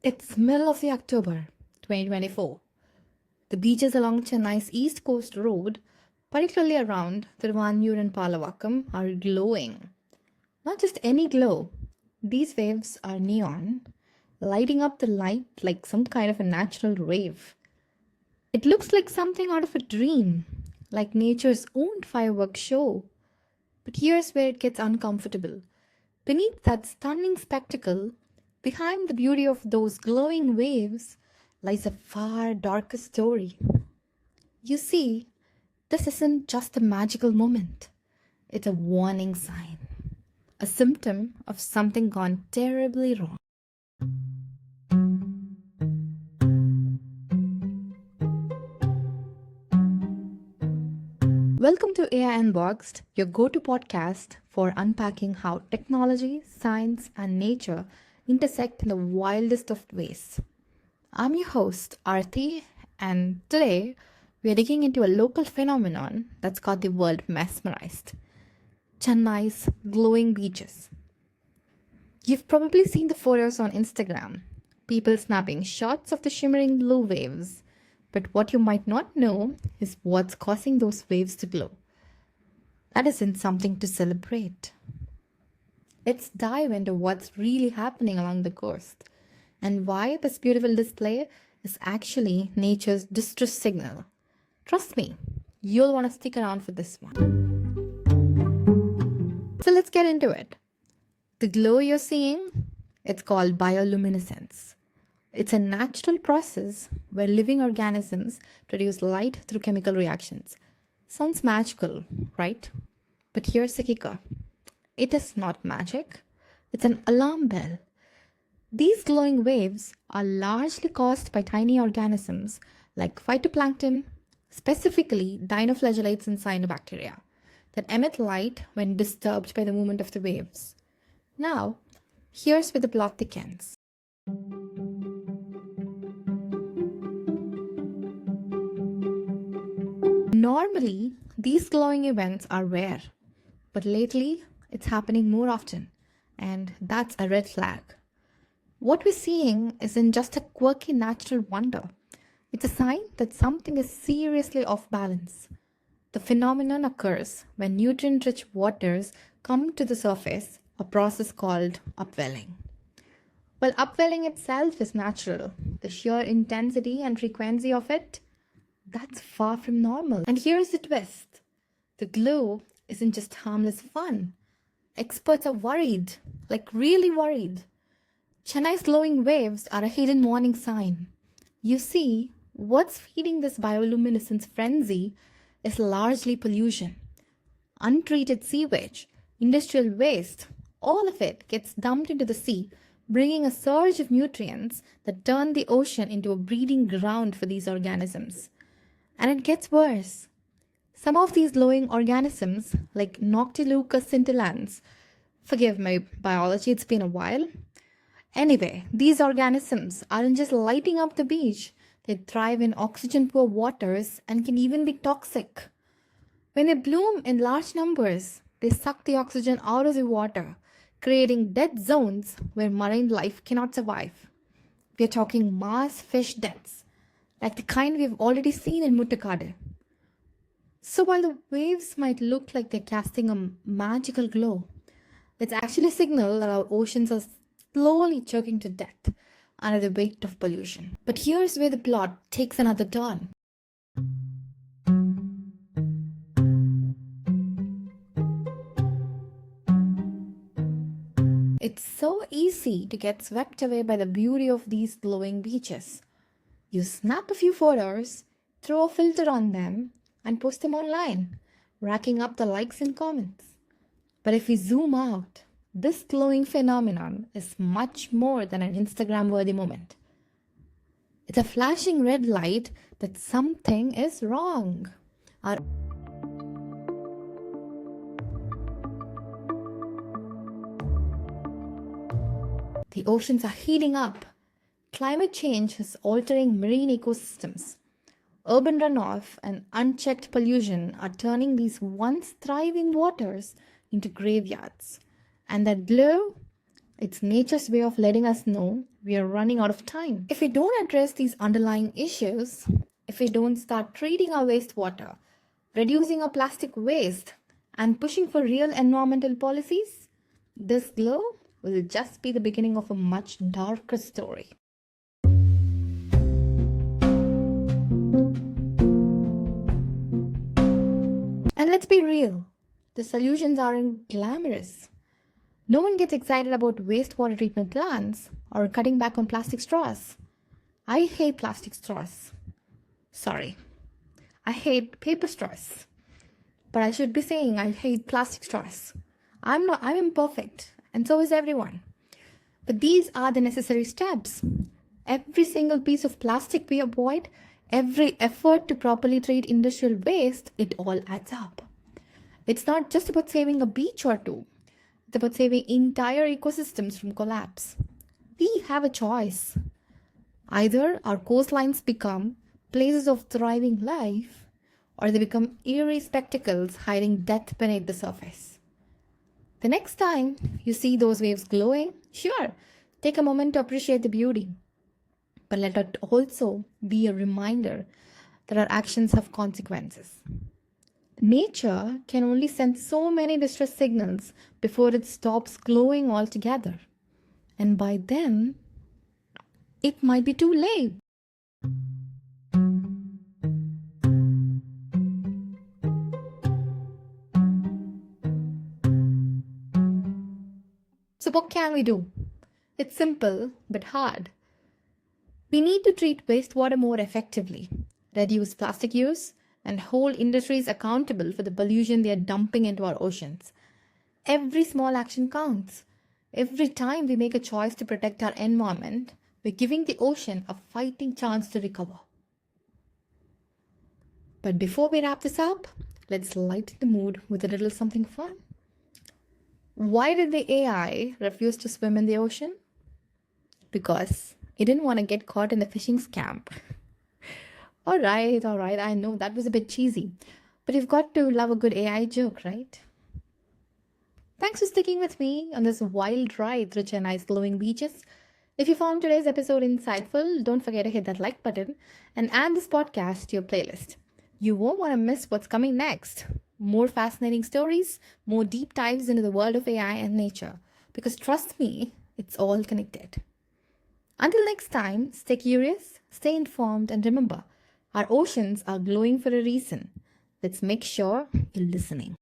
It's middle of the October 2024. The beaches along Chennai's East Coast Road, particularly around Thiruvanmiyur and Palavakkam, are glowing. Not just any glow. These waves are neon, lighting up the light like some kind of a natural rave. It looks like something out of a dream, like nature's own fireworks show. But here's where it gets uncomfortable. Beneath that stunning spectacle, behind the beauty of those glowing waves, lies a far darker story. You see, this isn't just a magical moment, it's a warning sign, a symptom of something gone terribly wrong. Welcome to AI Unboxed, your go to podcast for unpacking how technology, science, and nature intersect in the wildest of ways. I'm your host, Arthi, and today we are digging into a local phenomenon that's got the world mesmerized: Chennai's glowing beaches. You've probably seen the photos on Instagram, people snapping shots of the shimmering blue waves. But what you might not know is what's causing those waves to glow. That isn't something to celebrate. Let's dive into what's really happening along the coast and why this beautiful display is actually nature's distress signal. Trust me, you'll want to stick around for this one. So let's get into it. The glow you're seeing, it's called bioluminescence. It's a natural process where living organisms produce light through chemical reactions. Sounds magical, right? But here's the kicker. It is not magic. It's an alarm bell. These glowing waves are largely caused by tiny organisms like phytoplankton, specifically dinoflagellates and cyanobacteria, that emit light when disturbed by the movement of the waves. Now, here's where the plot thickens. Normally, these glowing events are rare, but lately it's happening more often, and that's a red flag. What we're seeing isn't just a quirky natural wonder, it's a sign that something is seriously off balance. The phenomenon occurs when nutrient rich waters come to the surface, a process called upwelling. Well, upwelling itself is natural. The sheer intensity and frequency of it, that's far from normal. And here's the twist. The glow isn't just harmless fun. Experts are worried, like really worried. Chennai's glowing waves are a hidden warning sign. You see, what's feeding this bioluminescence frenzy is largely pollution. Untreated sewage, industrial waste, all of it gets dumped into the sea, bringing a surge of nutrients that turn the ocean into a breeding ground for these organisms. And it gets worse. Some of these glowing organisms, like Noctiluca scintillans, forgive my biology, it's been a while. Anyway, these organisms aren't just lighting up the beach, they thrive in oxygen poor waters and can even be toxic. When they bloom in large numbers, they suck the oxygen out of the water, creating dead zones where marine life cannot survive. We're talking mass fish deaths, like the kind we've already seen in Muttakadu. So while the waves might look like they're casting a magical glow, it's actually a signal that our oceans are slowly choking to death under the weight of pollution. But here's where the plot takes another turn. It's so easy to get swept away by the beauty of these glowing beaches. You snap a few photos, throw a filter on them, and post them online, racking up the likes and comments. But if we zoom out, this glowing phenomenon is much more than an Instagram-worthy moment. It's a flashing red light that something is wrong. The oceans are heating up. Climate change is altering marine ecosystems. Urban runoff and unchecked pollution are turning these once thriving waters into graveyards. And that glow, It's nature's way of letting us know we are running out of time. If we don't address these underlying issues, if we don't start treating our wastewater, reducing our plastic waste, and pushing for real environmental policies, this glow will just be the beginning of a much darker story. And let's be real, the solutions aren't glamorous. No one gets excited about wastewater treatment plants or cutting back on plastic straws. I hate plastic straws. Sorry. I hate paper straws. But I should be saying I hate plastic straws. I'm imperfect, and so is everyone. But these are the necessary steps. Every single piece of plastic we avoid, every effort to properly treat industrial waste, it all adds up. It's not just about saving a beach or two. It's about saving entire ecosystems from collapse. We have a choice. Either our coastlines become places of thriving life, or they become eerie spectacles hiding death beneath the surface. The next time you see those waves glowing, sure, take a moment to appreciate the beauty. But let it also be a reminder that our actions have consequences. Nature can only send so many distress signals before it stops glowing altogether. And by then, it might be too late. So what can we do? It's simple but hard. We need to treat wastewater more effectively, reduce plastic use, and hold industries accountable for the pollution they are dumping into our oceans. Every small action counts. Every time we make a choice to protect our environment, we're giving the ocean a fighting chance to recover. But before we wrap this up, let's lighten the mood with a little something fun. Why did the AI refuse to swim in the ocean? Because it didn't want to get caught in the fishing scam. All right, I know that was a bit cheesy, but you've got to love a good AI joke, right? Thanks for sticking with me on this wild ride through Chennai's glowing beaches. If you found today's episode insightful, don't forget to hit that like button and add this podcast to your playlist. You won't want to miss what's coming next. More fascinating stories, more deep dives into the world of AI and nature. Because trust me, it's all connected. Until next time, stay curious, stay informed, and remember, our oceans are glowing for a reason. Let's make sure you're listening.